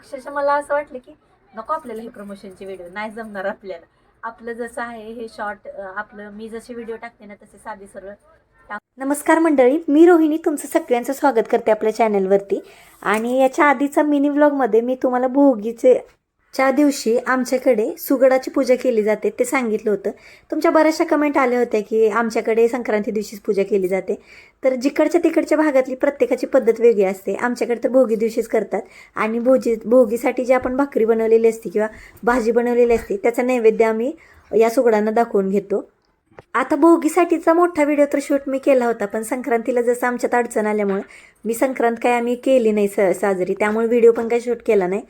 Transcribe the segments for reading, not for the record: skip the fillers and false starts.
अक्षरशः मला असं वाटलं की नको आपल्याला हे प्रमोशनचे व्हिडिओ नाही जमणार आपल्याला. आपलं जसं आहे हे शॉर्ट आपलं मी जसे व्हिडिओ टाकते ना तसे साधे सरळ टाक. नमस्कार मंडळी, मी रोहिणी तुमचं सगळ्यांचं स्वागत करते आपल्या चॅनलवरती. आणि याच्या आधीचा मिनी व्लॉगमध्ये मी तुम्हाला भोगीच्या दिवशी आमच्याकडे सुगडाची पूजा केली जाते ते सांगितलं होतं. तुमच्या बऱ्याचशा कमेंट आल्या होत्या की आमच्याकडे संक्रांती दिवशीच पूजा केली जाते. तर जिकडच्या तिकडच्या भागातली प्रत्येकाची पद्धत वेगळी असते. आमच्याकडे तर भोगी दिवशीच करतात. आणि भोगीसाठी जी आपण भाकरी बनवलेली असते किंवा भाजी बनवलेली असते त्याचा नैवेद्य आम्ही या सुगडांना दाखवून घेतो. आता भोगीसाठीचा मोठा व्हिडिओ तर शूट मी केला होता, पण संक्रांतीला जसं आमच्यात अडचण आल्यामुळे मी संक्रांत काय आम्ही केली नाही साजरी, त्यामुळे व्हिडिओ पण काही शूट केला नाही.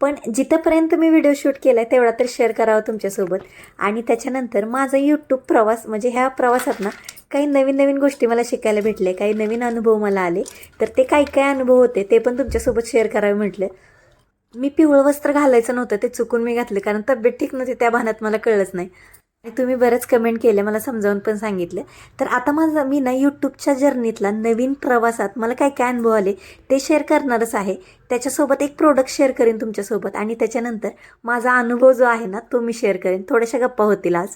पण जिथंपर्यंत मी व्हिडिओ शूट केला आहे तेवढा तर शेअर करावा तुमच्यासोबत. आणि त्याच्यानंतर माझा यूट्यूब प्रवास, म्हणजे ह्या प्रवासात ना काही नवीन नवीन गोष्टी मला शिकायला भेटले, काही नवीन अनुभव मला आले. तर ते काय काय अनुभव होते ते पण तुमच्यासोबत शेअर करावे म्हटलं. मी पिवळं वस्त्र घालायचं नव्हतं, ते चुकून मी घातलं कारण तब्येत ठीक नव्हती, त्या भानात मला कळलंच नाही. आणि तुम्ही बरेच कमेंट केले, मला समजावून पण सांगितलं. तर आता मी ना यूट्यूबच्या जर्नीतला नवीन प्रवासात मला काय काय अनुभव आले ते शेअर करणारच आहे. त्याच्यासोबत एक प्रोडक्ट शेअर करेन तुमच्यासोबत आणि त्याच्यानंतर माझा अनुभव जो आहे ना तो मी शेअर करेन. थोड्याशा गप्पा होतील आज.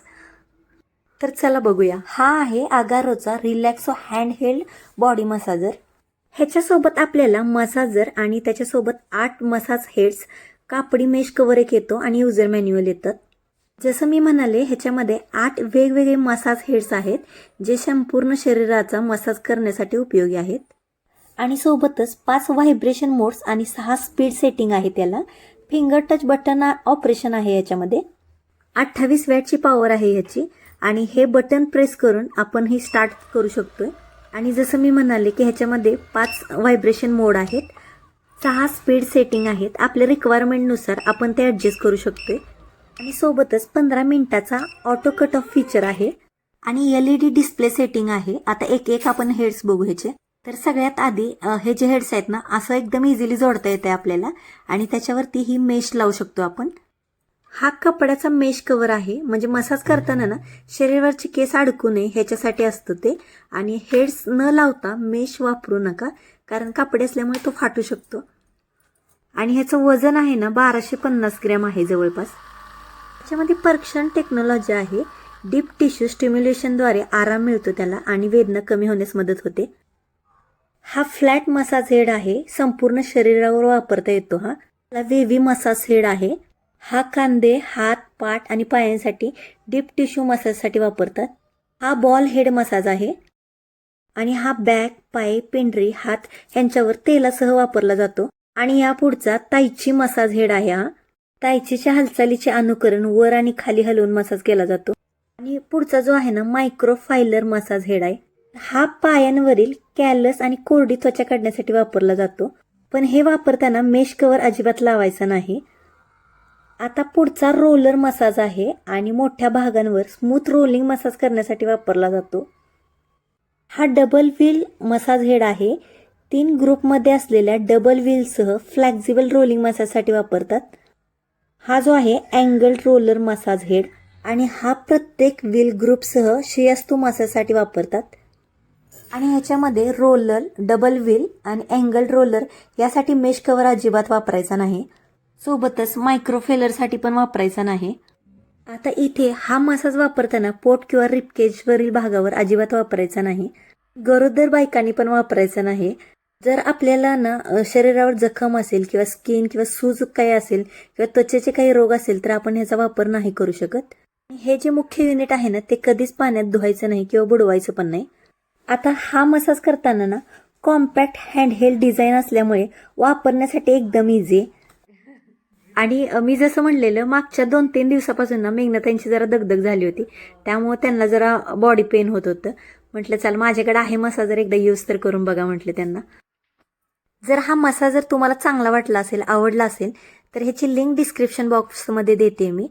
तर चला बघूया. हा आहे अगारोचा रिलॅक्सो हँड बॉडी मसाजर. ह्याच्यासोबत आपल्याला मसाजर आणि त्याच्यासोबत 8 मसाज हेड्स, कापडी मेश कवर एक येतो आणि युजर मॅन्युअल येतात. जसं मी म्हणाले ह्याच्यामध्ये 8 वेगवेगळे मसाज हेड्स आहेत जे संपूर्ण शरीराचा मसाज करण्यासाठी उपयोगी आहेत. आणि सोबतच 5 व्हायब्रेशन मोड्स आणि 6 स्पीड सेटिंग आहे. त्याला फिंगर टच बटन ऑपरेशन आहे. याच्यामध्ये 28 वॅटची पॉवर आहे ह्याची. आणि हे बटन प्रेस करून आपण ही स्टार्ट करू शकतोय. आणि जसं मी म्हणाले की ह्याच्यामध्ये 5 व्हायब्रेशन मोड आहेत, 6 स्पीड सेटिंग आहेत. आपल्या रिक्वायरमेंटनुसार आपण ते ॲडजस्ट करू शकतोय. आणि सोबतच 15 मिनिटाचा ऑटो कट ऑफ फीचर आहे आणि LED डिस्प्ले सेटिंग आहे. आता एक एक आपण हेड्स बघू ह्याचे. तर सगळ्यात आधी हे जे हेड्स आहेत ना असं एकदम इझिली जोडता येते आपल्याला आणि त्याच्यावरती ही मेश लावू शकतो आपण. हा कपड्याचा मेश कवर आहे, म्हणजे मसाज करताना ना शरीरावरची केस अडकू नये ह्याच्यासाठी असतं ते. आणि हेड्स न लावता मेश वापरू नका कारण कापड असल्यामुळे तो फाटू शकतो. आणि ह्याचं वजन आहे ना 1250 ग्रॅम आहे जवळपास. त्याच्यामध्ये पर्क्शन टेक्नॉलॉजी आहे. डीप टिश्यू स्टिम्युलेशनद्वारे आराम मिळतो त्याला आणि वेदना कमी होण्यास मदत होते. हा फ्लॅट मसाज हेड आहे, संपूर्ण शरीरावर वापरता येतो. हा वेव्ही मसाज हेड आहे. हा कांदे, हात, पाठ आणि पायांसाठी डीप टिश्यू मसाजसाठी वापरतात. हा बॉल हेड मसाज आहे. आणि हा बॅक, पाय, पिंडरी, हात यांच्यावर तेलासह वापरला जातो. आणि या पुढचा ताईची मसाज हेड आहे. हा ताईचीच्या हालचालीचे अनुकरण वर आणि खाली हलवून मसाज केला जातो. आणि पुढचा जो आहे ना मायक्रोफायलर मसाज हेड आहे. हा पायांवरील कॅलस आणि कोरडी त्वचा काढण्यासाठी वापरला जातो, पण हे वापरताना मेश कवर अजिबात लावायचा नाही. आता पुढचा रोलर मसाज आहे आणि मोठ्या भागांवर स्मूथ रोलिंग मसाज करण्यासाठी वापरला जातो. हा डबल व्हील मसाज हेड आहे. 3 ग्रुपमध्ये असलेल्या डबल व्हीलसह फ्लेक्झिबल रोलिंग मसाजसाठी वापरतात. हा जो आहे अँगल रोलर मसाज हेड आणि हा प्रत्येक व्हील ग्रुपसह शियास्तू मसाजसाठी वापरतात. आणि ह्याच्यामध्ये रोलर, डबल व्हील आणि अँगल रोलर यासाठी मेश कवर अजिबात वापरायचा नाही. सोबतच मायक्रोफेलरसाठी पण वापरायचा नाही. आता इथे हा मसाज वापरताना पोट किंवा रिपकेजवरील भागावर अजिबात वापरायचा नाही. गरोदर बायकांनी पण वापरायचा नाही. जर आपल्याला ना शरीरावर जखम असेल किंवा स्किन किंवा सूज काही असेल किंवा त्वचेचे काही रोग असेल तर आपण ह्याचा वापर नाही करू शकत. हे जे मुख्य युनिट आहे ना ते कधीच पाण्यात धुवायचं नाही किंवा बुडवायचं पण नाही. आता हा मसाज करताना ना कॉम्पॅक्ट हँडहेल्ड डिझाईन असल्यामुळे वापरण्यासाठी एकदम इझी. आणि मी जसं म्हणलेलं मागच्या 2-3 दिवसापासून ना मेघनाताईंची जरा दगदग झाली होती, त्यामुळे त्यांना जरा बॉडी पेन होत होतं. म्हटलं चल माझ्याकडे आहे मसाजर, एकदा यूज तर करून बघा म्हटलं त्यांना. जर हा मसाजर तुम्हाला चांगला वाटला असेल, आवडला असेल तर ह्याची लिंक डिस्क्रिप्शन बॉक्समध्ये देते मी.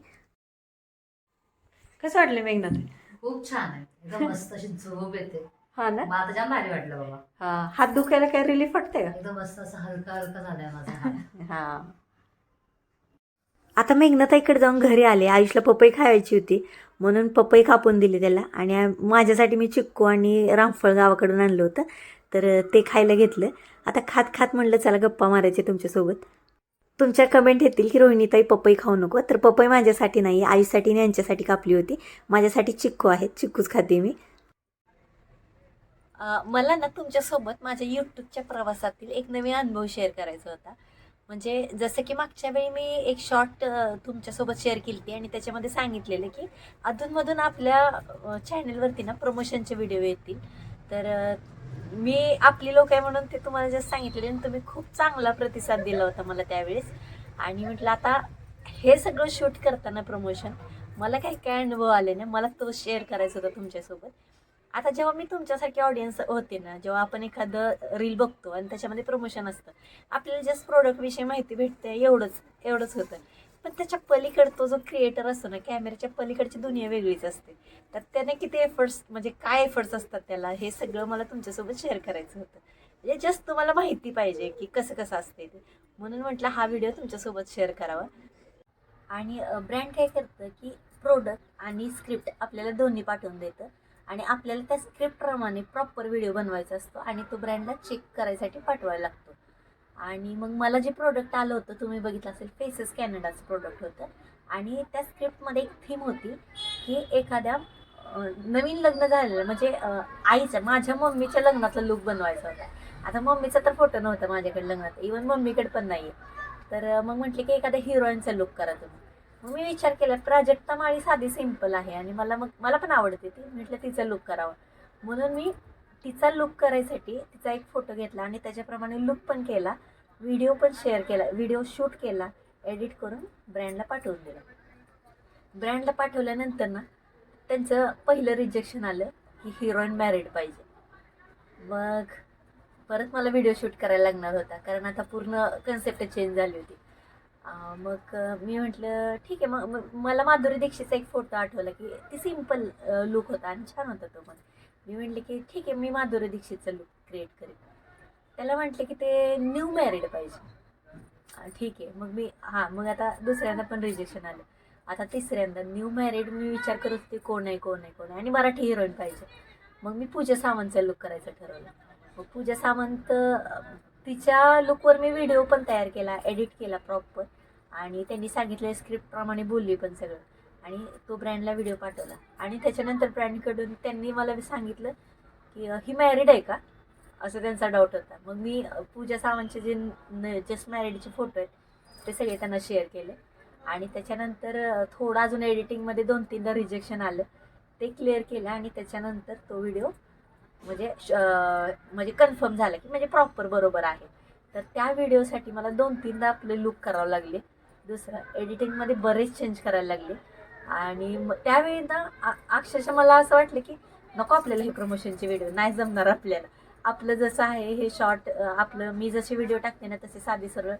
कसं वाटलं मेघनाताई? खूप छान आहे, एकदम मस्त अशी झोप येते. हा ना, मला जाम भारी वाटलं बाबा. हा, हात दुखायला काय रिलीफ वाटतंय का? एकदम मस्त असं हलका हलका झालाय माझा हात. हा. आता मेघनाताईकडे जाऊन घरी आले. आयुषला पपई खायची होती म्हणून पपई कापून दिली त्याला. आणि माझ्यासाठी मी चिक्कू आणि रामफळ गावाकडून आणलं होतं तर ते खायला घेतलं. आता खात खात म्हणलं चला गप्पा मारायचे तुमच्यासोबत. तुमच्या कमेंट येतील की रोहिणीताई पपई खाऊ नको, तर पपई माझ्यासाठी नाही, आईसाठी आणि यांच्यासाठी कापली होती. माझ्यासाठी चिक्कू आहेत, चिक्कूच खाते मी. मला ना तुमच्यासोबत माझ्या यूट्यूबच्या प्रवासातील एक नवीन अनुभव शेअर करायचा होता. म्हणजे जसं की मागच्या वेळी मी एक शॉर्ट तुमच्यासोबत शेअर केली होती आणि त्याच्यामध्ये सांगितलेलं की अधूनमधून आपल्या चॅनलवरती ना प्रमोशनचे व्हिडिओ येतील. तर मी आपली लोक आहे म्हणून ते तुम्हाला जस्ट सांगितलेले आणि तुम्ही खूप चांगला प्रतिसाद दिला होता मला त्यावेळेस. आणि म्हटलं आता हे सगळं शूट करताना प्रमोशन मला काही काय अनुभव आले ना, मला तो शेअर करायचा होता तुमच्यासोबत. आता जेव्हा मी तुमच्यासारखी ऑडियन्स होते ना, जेव्हा आपण एखादं रील बघतो आणि त्याच्यामध्ये प्रमोशन असतं, आपल्याला जस्ट प्रोडक्टविषयी माहिती भेटते, एवढंच होतं. पण त्याच्या पलीकडे तो जो क्रिएटर असतो ना, कॅमेऱ्याच्या पलीकडची दुनिया वेगळीच असते. तर त्याने किती एफर्ट्स, म्हणजे काय एफर्ट्स असतात त्याला, हे सगळं मला तुमच्यासोबत शेअर करायचं होतं. म्हणजे जस्ट तुम्हाला माहिती पाहिजे की कसं कसं असते ते, म्हणून म्हटलं हा व्हिडिओ तुमच्यासोबत शेअर करावा. आणि ब्रँड काय करतं की प्रोडक्ट आणि स्क्रिप्ट आपल्याला दोन्ही पाठवून देतं आणि आपल्याला त्या स्क्रिप्टप्रमाणे प्रॉपर व्हिडिओ बनवायचा असतो आणि तो ब्रँडला चेक करायसाठी पाठवायला लागतो. आणि मग मला जे प्रोडक्ट आलं होतं, तुम्ही बघितलं असेल, फेसेस कॅनडाचं प्रोडक्ट होतं. आणि त्या स्क्रिप्टमध्ये एक थीम होती की एखाद्या नवीन लग्न झालेलं, म्हणजे आईच्या, माझ्या मम्मीच्या लग्नातला लुक बनवायचा होता. आता मम्मीचा तर फोटो नव्हता माझ्याकडे लग्नात, इवन मम्मीकडे पण नाही आहे. तर मग म्हटले की एखाद्या हिरोईनचा लुक करा तुम्ही. मग मी विचार केला, प्राजक्ता माळी साधी सिंपल आहे आणि मला पण आवडते ती, म्हटलं तिचा लुक करावा. म्हणून मी तिचा लुक करायसाठी तिचा एक फोटो घेतला आणि त्याच्याप्रमाणे लुक पण केला, व्हिडिओ पण शेअर केला, व्हिडिओ शूट केला, एडिट करून ब्रँडला पाठवून दिला. ब्रँडला पाठवल्यानंतर ना त्यांचं पहिलं रिजेक्शन आलं की हिरोईन मॅरिड पाहिजे. मग परत मला व्हिडिओ शूट करायला लागणार होता, कारण आता पूर्ण कन्सेप्ट चेंज झाली होती. मग मी म्हटलं ठीक आहे. मग मला माधुरी दीक्षितचा एक फोटो आठवला की ती सिम्पल लुक होता आणि छान होता तो पण. मी म्हटले की ठीक आहे, मी माधुरी दीक्षितचा लुक क्रिएट करेन. त्याला म्हटले की ते न्यू मॅरिड पाहिजे. ठीक आहे. मग आता दुसऱ्यांदा पण रिजेक्शन आलं. आता तिसऱ्यांदा न्यू मॅरिड, मी विचार करत होते कोण आहे आणि मराठी हिरोईन पाहिजे. मग मी पूजा सावंतचा लुक करायचं ठरवलं. मग पूजा सावंत, तिच्या लुकवर मी व्हिडिओ पण तयार केला, एडिट केला प्रॉपर, आणि त्यांनी सांगितलं स्क्रिप्टप्रमाणे बोलली पण सगळं, आणि तो ब्रँडला व्हिडिओ पाठवला. आणि त्याच्यानंतर ब्रँडकडून त्यांनी मला सांगितलं की ही मॅरिड आहे का, असं त्यांचा डाऊट होता. मग मी पूजा सावंतचे जे जस्ट मॅरिडचे फोटो आहेत ते सगळे त्यांना शेअर केले. आणि त्याच्यानंतर थोडं अजून एडिटिंगमध्ये 2-3दा रिजेक्शन आलं, ते क्लिअर केलं. आणि त्याच्यानंतर तो व्हिडिओ म्हणजे कन्फर्म झालं की म्हणजे प्रॉपर बरोबर आहे. तर त्या व्हिडिओसाठी मला 2-3दा आपले लुक करावं लागले. दुसरं एडिटिंगमध्ये बरेच चेंज करायला लागले. आणि त्यावेळी ना अक्षरशः मला असं वाटलं की नको, आपल्याला हे प्रमोशनचे व्हिडिओ नाही जमणार आपल्याला. आपलं जसं आहे हे शॉर्ट, आपलं मी जसे व्हिडिओ टाकते ना तसे साधी सरळ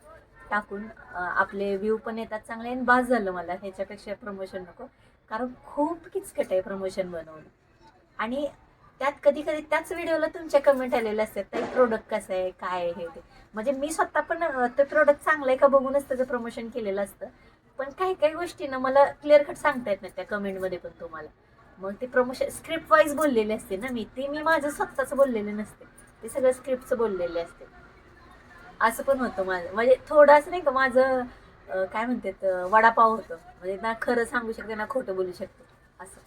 टाकून आपले व्ह्यू पण येतात चांगले, आणि बास झालं मला, ह्याच्यापेक्षा प्रमोशन नको. कारण खूप किचकट आहे प्रमोशन बनवणं. आणि त्यात कधी कधी त्याच व्हिडिओला तुमच्या कमेंट आलेल्या असतात, ताई प्रोडक्ट कसं आहे, काय आहे हे ते. म्हणजे मी स्वतः पण ते प्रोडक्ट चांगलं आहे का बघूनच त्याचं प्रमोशन केलेलं असतं. पण काही काही गोष्टी ना मला क्लिअर कट सांगता येत नाही त्या कमेंटमध्ये पण तुम्हाला. मग ते प्रमोशन स्क्रिप्ट वाईज बोललेले असते ना, मी माझं स्वतःचं बोललेले नसते, ते सगळं स्क्रिप्टचं बोललेले असते. असं पण होतं माझं, म्हणजे थोडं असं नाही का, माझं काय म्हणतात, वडापाव होतं, म्हणजे ना खरं सांगू शकते ना खोटं बोलू शकते असं.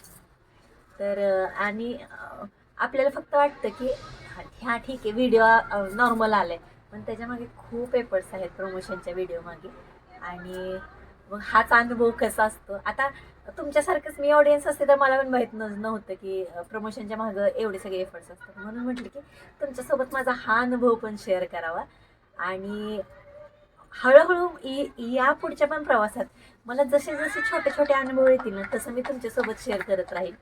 तर आणि आपल्याला फक्त वाटतं की ह्या ठीक आहे, व्हिडिओ नॉर्मल आलाय, पण त्याच्यामागे खूप एफर्ट्स आहेत प्रमोशनच्या व्हिडिओ मागे. आणि मग हाच अनुभव कसा असतो. आता तुमच्यासारखंच मी ऑडियन्स असते तर मला पण माहीत नव्हतं की प्रमोशनच्या मागं एवढे सगळे एफर्ट्स असतात. म्हणून म्हटलं की तुमच्यासोबत माझा हा अनुभव पण शेअर करावा. आणि हळूहळू या पुढच्या पण प्रवासात मला जसे जसे छोटे छोटे अनुभव येतील ना, तसं मी तुमच्यासोबत शेअर करत राहील.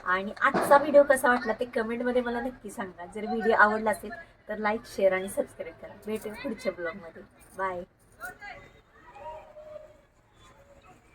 आणि आजचा व्हिडिओ कसा वाटला ते कमेंटमध्ये मला नक्की सांगा. जर व्हिडिओ आवडला असेल तर लाईक, शेअर आणि सबस्क्राईब करा. भेटूया पुढच्या ब्लॉगमध्ये. बाय.